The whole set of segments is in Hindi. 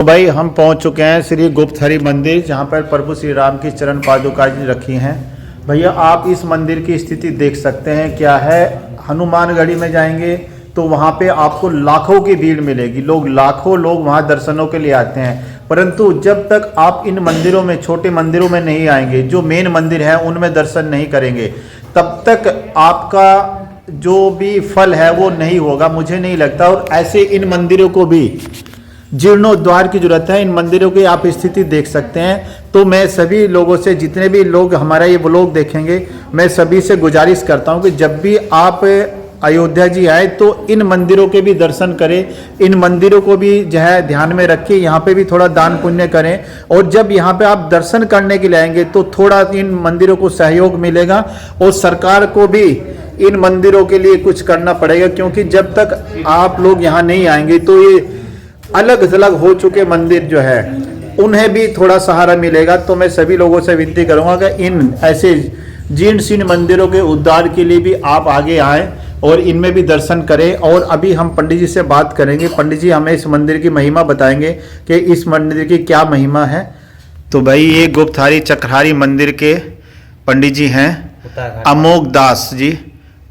तो भाई हम पहुंच चुके हैं श्री गुप्त हरि मंदिर, जहां पर प्रभु श्री राम की चरण पादुका जी रखी हैं। भैया आप इस मंदिर की स्थिति देख सकते हैं क्या है। हनुमानगढ़ी में जाएंगे तो वहां पे आपको लाखों की भीड़ मिलेगी, लाखों लोग वहां दर्शनों के लिए आते हैं। परंतु जब तक आप इन मंदिरों में, छोटे मंदिरों में नहीं आएंगे, जो मेन मंदिर है उनमें दर्शन नहीं करेंगे, तब तक आपका जो भी फल है वो नहीं होगा, मुझे नहीं लगता। और ऐसे इन मंदिरों को भी जीर्णोद्धार की जरूरत है। इन मंदिरों की आप स्थिति देख सकते हैं। तो मैं सभी लोगों से, जितने भी लोग हमारा ये व्लॉग देखेंगे, मैं सभी से गुजारिश करता हूं कि जब भी आप अयोध्या जी आए तो इन मंदिरों के भी दर्शन करें, इन मंदिरों को भी जो है ध्यान में रखिए, यहाँ पे भी थोड़ा दान पुण्य करें। और जब यहाँ पे आप दर्शन करने के लिए आएंगे तो थोड़ा इन मंदिरों को सहयोग मिलेगा और सरकार को भी इन मंदिरों के लिए कुछ करना पड़ेगा, क्योंकि जब तक आप लोग यहाँ नहीं आएंगे तो ये अलग थलग हो चुके मंदिर जो है उन्हें भी थोड़ा सहारा मिलेगा। तो मैं सभी लोगों से विनती करूंगा कि इन ऐसे जीर्ण शीर्ण मंदिरों के उद्धार के लिए भी आप आगे आएं और इनमें भी दर्शन करें। और अभी हम पंडित जी से बात करेंगे, पंडित जी हमें इस मंदिर की महिमा बताएंगे कि इस मंदिर की क्या महिमा है। तो भाई ये गुप्तहारी चक्रहारी मंदिर के पंडित जी हैं अमोघ दास जी।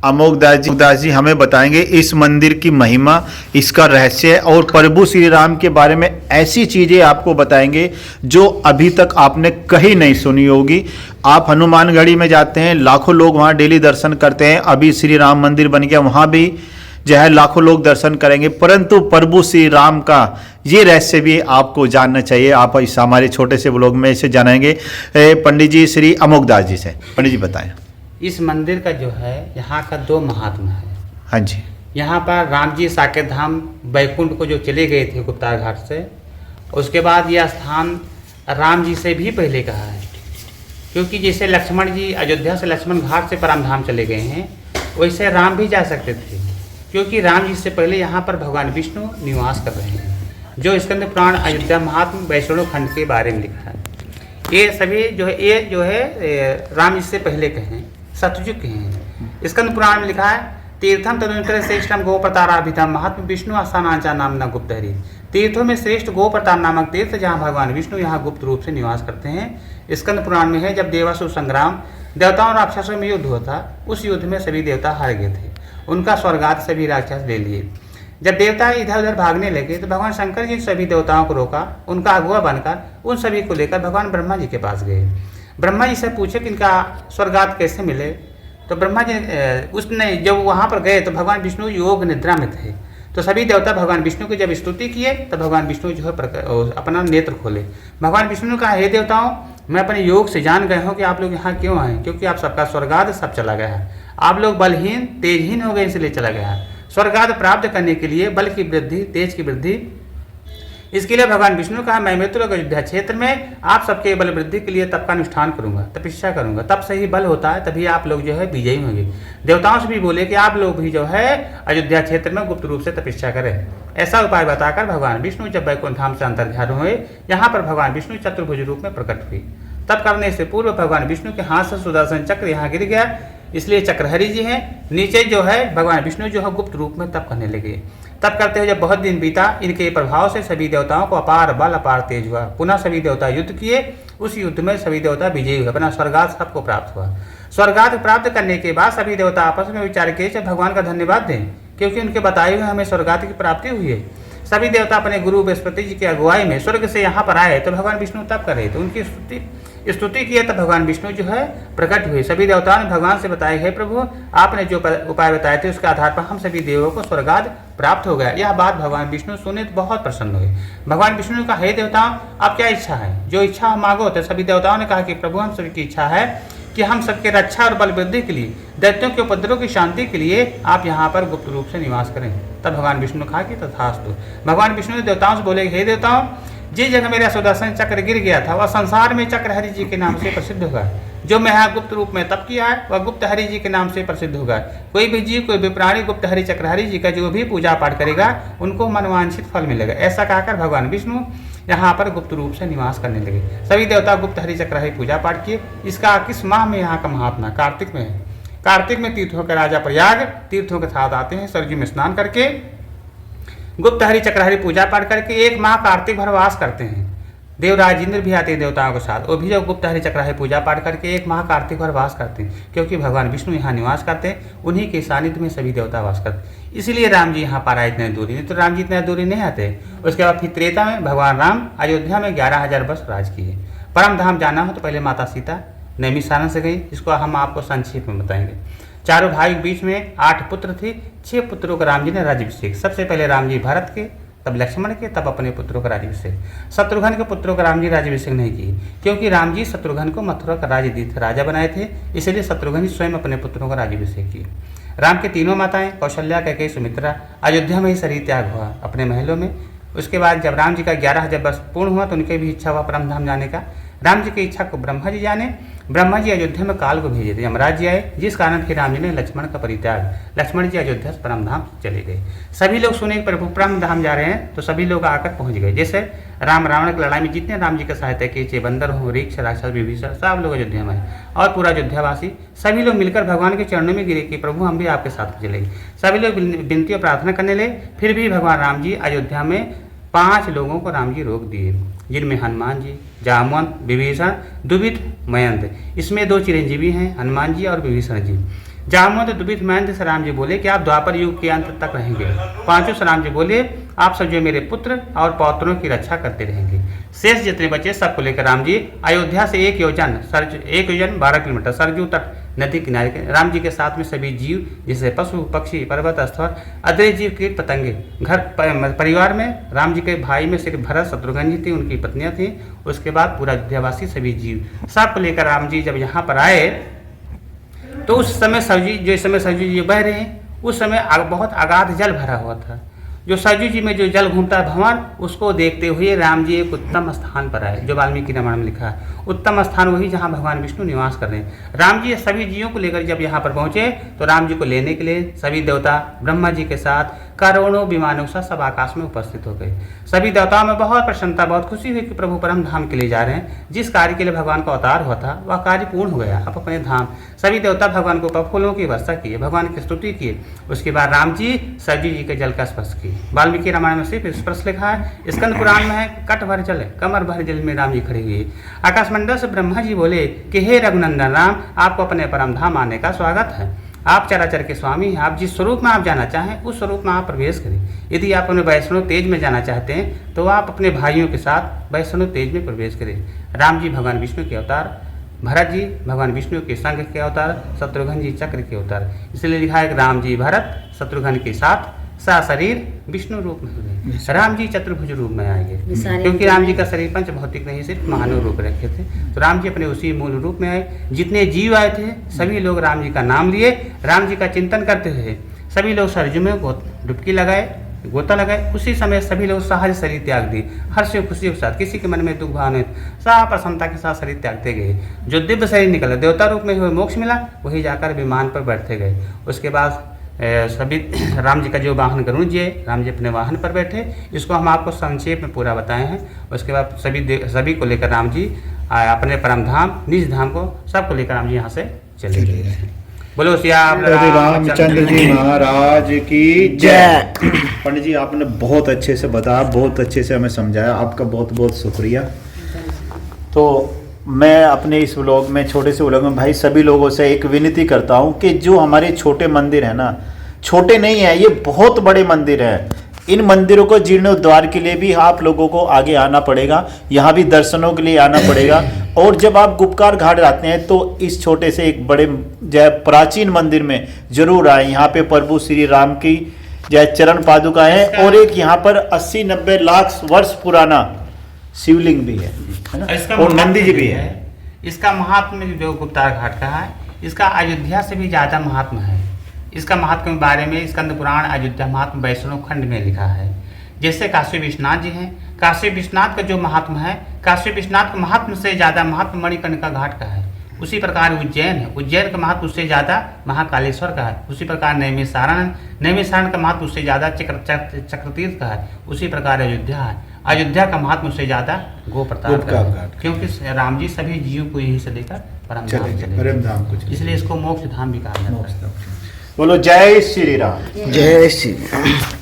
अमोघ दास जी हमें बताएंगे इस मंदिर की महिमा, इसका रहस्य और प्रभु श्री राम के बारे में ऐसी चीजें आपको बताएंगे जो अभी तक आपने कहीं नहीं सुनी होगी। आप हनुमानगढ़ी में जाते हैं, लाखों लोग वहां डेली दर्शन करते हैं। अभी श्री राम मंदिर बन गया, वहां भी जो है लाखों लोग दर्शन करेंगे। परंतु प्रभु श्री राम का ये रहस्य भी आपको जानना चाहिए। आप इस हमारे छोटे से व्लॉग में इसे जानेंगे पंडित जी श्री अमोघ दास जी से। पंडित जी बताएं। इस मंदिर का जो है यहाँ का दो महात्मा है। हाँ जी। यहाँ पर राम जी साकेत धाम बैकुंठ को जो चले गए थे गुप्तार घाट से, उसके बाद यह स्थान राम जी से भी पहले कहा है, क्योंकि जैसे लक्ष्मण जी अयोध्या से लक्ष्मण घाट से परमधाम चले गए हैं, वैसे राम भी जा सकते थे, क्योंकि राम जी से पहले यहाँ पर भगवान विष्णु निवास कर रहे हैं। जो स्कंद पुराण अयोध्या महात्म वैष्णव खंड के बारे में लिखा है, ये सभी जो है राम जी से पहले के हैं, सतयुग के हैं। स्कंद पुराण में लिखा है, तीर्थम तदुत्तर श्रेष्ठम गोप्रताराभिधम महात्म विष्णु आस्थानाचा नामना गुप्त हरि। तीर्थों में श्रेष्ठ गोप्रतार नामक तीर्थ, जहाँ भगवान विष्णु यहाँ गुप्त रूप से निवास करते हैं। स्कंद पुराण में है, जब देवासुर संग्राम, देवताओं और राक्षसों में युद्ध हुआ था, उस युद्ध में सभी देवता हार गए थे, उनका स्वर्गात सभी राक्षस ले लिए। जब देवता इधर उधर भागने लगे तो भगवान शंकर जी सभी देवताओं को रोका, उनका अगुआ बनकर उन सभी को लेकर भगवान ब्रह्मा जी के पास गए। ब्रह्मा जी से पूछे कि इनका स्वर्गात कैसे मिले। तो ब्रह्मा जी उसने जब वहाँ पर गए तो भगवान विष्णु योग निद्रा में थे। तो सभी देवता भगवान विष्णु की जब स्तुति किए तो भगवान विष्णु जो है अपना नेत्र खोले। भगवान विष्णु ने कहा, हे देवताओं, मैं अपने योग से जान गए हूँ कि आप लोग यहाँ क्यों आए, क्योंकि आप सबका स्वर्गाद सब चला गया है। आप लोग बलहीन तेजहीन हो गए, इसलिए चला गया है। स्वर्गाद प्राप्त करने के लिए बल की वृद्धि, तेज की वृद्धि, इसके लिए भगवान विष्णु कहा, मैं मित्र अयोध्या क्षेत्र में आप सबके बल वृद्धि के लिए तप का अनुष्ठान करूंगा, तपस्या करूंगा, तब से ही बल होता है, तभी आप लोग जो है विजयी होंगे। देवताओं से भी बोले कि आप लोग भी जो है अयोध्या क्षेत्र में गुप्त रूप से तपस्या करें। ऐसा उपाय बताकर भगवान विष्णु जब बैकुंठ धाम से अंतर्ध्यान हुए, यहाँ पर भगवान विष्णु चतुर्भुज रूप में प्रकट हुई। तब करने से पूर्व भगवान विष्णु के हाथ से सुदर्शन चक्र यहाँ गिर गया, इसलिए चक्रहरि जी हैं। नीचे जो है भगवान विष्णु जो है गुप्त रूप में तप करने लगे। तब करते हुए जब बहुत दिन बीता, इनके प्रभाव से सभी देवताओं को अपार बल अपार तेज हुआ। पुनः सभी देवता युद्ध किए, उस युद्ध में सभी देवता विजयी हुए, अपना स्वर्गात सबको प्राप्त हुआ। स्वर्गात प्राप्त करने के बाद सभी देवता आपस में विचार किए कि भगवान का धन्यवाद दें, क्योंकि उनके बताए हुए हमें स्वर्गात की प्राप्ति हुई है। सभी देवता अपने गुरु बृहस्पति जी की अगुवाई में स्वर्ग से यहाँ पर आए तो भगवान विष्णु तप कर रहे थे, उनकी स्तुति किए तब भगवान विष्णु जो है प्रकट हुए। सभी देवताओं ने भगवान से बताया, हे प्रभु, आपने जो उपाय बताए थे उसके आधार पर हम सभी देवों को स्वर्गाद प्राप्त हो गया। यह बात भगवान विष्णु सुने तो बहुत प्रसन्न हुए। भगवान विष्णु ने कहा, हे देवताओं, आप क्या इच्छा है, जो इच्छा मांगो। तो सभी देवताओं ने कहा कि प्रभु, हम सभी की इच्छा है कि हम सबके रक्षा और बल वृद्धि के लिए, दैत्यों के उपद्रव की शांति के लिए आप यहाँ पर गुप्त रूप से निवास करें। तब भगवान विष्णु ने कहा कि तथास्तु। भगवान विष्णु ने देवताओं से बोले, हे देवताओं, जिस जगह मेरा सुदर्शन चक्र गिर गया था वह संसार में चक्रहरि जी के नाम से प्रसिद्ध होगा। जो मैं यहाँ गुप्त रूप में तप किया है वह गुप्त हरि जी के नाम से प्रसिद्ध होगा। कोई भी जीव, कोई भी प्राणी गुप्त हरि चक्रहरि जी का जो भी पूजा पाठ करेगा उनको मनवांछित फल मिलेगा। ऐसा कहकर भगवान विष्णु यहाँ पर गुप्त रूप से निवास करने लगे। सभी देवता गुप्त हरि चक्रहरि पूजा पाठ किए। इसका किस माह में यहाँ का महात्मा कार्तिक में है। कार्तिक में तीर्थों के राजा प्रयाग तीर्थों के साथ आते हैं, सरयू में स्नान करके गुप्तहरि चक्रहरि पूजा पाठ करके 1 माह कार्तिक भर वास करते हैं। देवराज इंद्र भी आते हैं देवताओं के साथ, वो भी जब गुप्तहरि चक्रहरि पूजा पाठ करके 1 माह कार्तिक भर वास करते हैं, क्योंकि भगवान विष्णु यहाँ निवास करते हैं, उन्हीं के सानिध्य में सभी देवता वास करते हैं। इसीलिए राम जी यहाँ पर आए इतने दूरी, नहीं तो राम जी इतने दूरी नहीं आते। उसके बाद फिर त्रेता में भगवान राम अयोध्या में 11,000 वर्ष राज किए। परम धाम जाना हो तो पहले माता सीता नैमिषारण्य से गई, जिसको हम आपको संक्षेप में बताएंगे। चारों भाई के बीच में 8 पुत्र थे, 6 पुत्रों का राम जी ने राज्याभिषेक। सबसे पहले राम जी भरत के, तब लक्ष्मण के, तब अपने पुत्रों का राज्याभिषेक। शत्रुघ्न के पुत्रों का राम जी राज्याभिषेक नहीं किए, क्योंकि राम जी शत्रुघ्न को मथुरा का राजा बनाए थे, इसलिए शत्रुघ्न ही स्वयं अपने पुत्रों का राज्याभिषेक किए। राम के तीनों माताएं कौशल्या, कैकेयी, सुमित्रा अयोध्या में ही शरीर त्याग हुआ अपने महलों में। उसके बाद जब राम जी का 11,000 वर्ष पूर्ण हुआ तो उनकी भी इच्छा हुआ परम धाम जाने का। राम जी की इच्छा को ब्रह्मा जी जाने। ब्रह्मा जी अयोध्या में काल को भेजे थे, यमराज जी आए, जिस कारण फिर राम जी ने लक्ष्मण का परित्याग, लक्ष्मण जी अयोध्या से परम धाम चले गए। सभी लोग सुने प्रभु परम धाम जा रहे हैं तो सभी लोग आकर पहुंच गए। जैसे राम रावण की लड़ाई में जितने राम जी का सहायता किए, चाहे बंदर हो, रीक्ष, राक्षस, विभीषण, सब लोग अयोध्या में आए और पूरा अयोध्यावासी सभी लोग मिलकर भगवान के चरणों में गिरे कि प्रभु हम भी आपके साथ चलेंगे। सभी लोग विनती और प्रार्थना करने लगे। फिर भी भगवान राम जी अयोध्या में 5 लोगों को राम जी रोक दिए, जिनमें हनुमान जी, जामवंत, विभीषण, दुविध, मयंत। इसमें 2 चिरंजीवी हैं, हनुमान जी और विभीषण जी। जामवंत, दुविध, मयंत से राम जी बोले कि आप द्वापर युग के अंत तक रहेंगे। 5 से राम जी बोले आप सब जो मेरे पुत्र और पौत्रों की रक्षा करते रहेंगे। शेष जितने बचे सबको लेकर राम जी अयोध्या से 1 योजन 12 किलोमीटर सरजू तट नदी किनारे के राम जी के साथ में सभी जीव, जैसे पशु, पक्षी, पर्वत, स्थल, अदृश्य जीव, कीट पतंगे। घर परिवार में राम जी के भाई में सिर्फ भरत, शत्रुघ्न जी थे, उनकी पत्नियां थी। उसके बाद पूरा अयोध्यावासी सभी जीव सबको लेकर राम जी जब यहाँ पर आए तो उस समय सरजू, जो समय सरजू जी बह रहे हैं, उस समय बहुत अगाध जल भरा हुआ था। जो सरजू जी में जो जल घूमता है भंवर, उसको देखते हुए राम जी एक उत्तम स्थान पर आए, जो वाल्मीकि रामायण में लिखा है। उत्तम स्थान वही जहाँ भगवान विष्णु निवास कर रहे हैं। राम जी सभी जीवों को लेकर जब यहाँ पर पहुँचे तो राम जी को लेने के लिए सभी देवता ब्रह्मा जी के साथ करोड़ों विमानों के साथ सब आकाश में उपस्थित हो गए। सभी देवताओं में बहुत प्रसन्नता, बहुत खुशी हुई कि प्रभु परम धाम के लिए जा रहे हैं। जिस कार्य के लिए भगवान का अवतार हुआ था वह कार्य पूर्ण हो गया। अब अपने धाम सभी देवता भगवान को फूलों की वर्षा किए, भगवान की स्तुति किए। उसके बाद राम जी सरजू जी के जल का स्पर्श किए। वाल्मीकि रामायण में सिर्फ स्पर्श लिखा है, स्कंद पुराण में है कट भर जल, कमर भर जल में राम जी खड़े हुए। आकाशमंडल से ब्रह्मा जी बोले कि हे रघुनंदन राम, आपको अपने परम धाम आने का स्वागत है। आप चराचर के स्वामी हैं, आप जिस स्वरूप में आप जाना चाहें उस स्वरूप में आप प्रवेश करें। यदि आप अपने वैष्णव तेज में जाना चाहते हैं तो आप अपने भाइयों के साथ वैष्णव तेज में प्रवेश करें। राम जी भगवान विष्णु के अवतार, भरत जी भगवान विष्णु के संग के अवतार, शत्रुघ्न जी चक्र के अवतार। इसलिए लिखा है कि राम जी भरत शत्रुघ्न के साथ सा शरीर विष्णु रूप में हुए। राम जी चतुर्भुज रूप में आएंगे, क्योंकि राम जी का शरीर पंच भौतिक नहीं, सिर्फ मानव रूप रखे थे। तो राम जी अपने उसी मूल रूप में आए। जितने जीव आए थे सभी लोग राम जी का नाम लिए, राम जी का चिंतन करते हुए सभी लोग सरजू में डुबकी लगाए, गोता लगाए। उसी समय सभी लोग सहज शरीर त्याग दिए, हर्ष और खुशी के साथ। किसी के मन में दुख भाव नहीं, सब प्रसन्नता के साथ शरीर त्यागते गए। जो दिव्य शरीर निकला, देवता रूप में हुए मोक्ष मिला, वही जाकर विमान पर बैठते गए। उसके बाद सभी राम जी का जो वाहन गरुड़ जी है, राम जी अपने वाहन पर बैठे। इसको हम आपको संक्षेप में पूरा बताए हैं। उसके बाद सभी को लेकर राम जी अपने परम धाम निज धाम को सबको लेकर राम जी यहाँ से चले गए। बोलो श्याम रामचंद्र जी महाराज की जय। पंडित जी आपने बहुत अच्छे से बताया, बहुत अच्छे से हमें समझाया, आपका बहुत बहुत शुक्रिया। तो मैं अपने इस व्लॉग में, छोटे से व्लॉग में भाई सभी लोगों से एक विनती करता हूं कि जो हमारे छोटे मंदिर है ना, छोटे नहीं है, ये बहुत बड़े मंदिर है। इन मंदिरों को जीर्णोद्धार के लिए भी आप लोगों को आगे आना पड़ेगा, यहाँ भी दर्शनों के लिए आना पड़ेगा। और जब आप गुप्तकार घाट आते हैं तो इस छोटे से एक बड़े जो प्राचीन मंदिर में जरूर आए। यहाँ पे प्रभु श्री राम की जो चरण पादुका है और एक यहाँ पर 80-90 लाख वर्ष पुराना शिवलिंग भी है ना, और नंदी जी भी है। इसका महात्म जो गुप्तकार घाट का है, इसका अयोध्या से भी ज़्यादा महात्म है। इसका महात्म के बारे में स्कंद पुराण अयोध्या महात्म वैष्णव खंड में लिखा है। जैसे काशी विश्वनाथ जी हैं, काशी विश्वनाथ का जो महात्म है, काशी विश्वनाथ का महात्म से ज़्यादा महात्म मणिकर्णिका घाट का है। उसी प्रकार उज्जैन है, उज्जैन का महत्व उससे ज़्यादा महाकालेश्वर का है। उसी प्रकार नैमिषारण्य का महत्व उससे ज़्यादा चक्रतीर्थ का है। उसी प्रकार अयोध्या है, अयोध्या का महत्व उससे ज़्यादा गोप्रताप का है, क्योंकि राम जी सभी जीवों को यहीं से लेकर परम धाम चले, इसलिए इसको मोक्ष धाम भी कहा जाता है। बोलो जय श्री राम। जय श्री राम।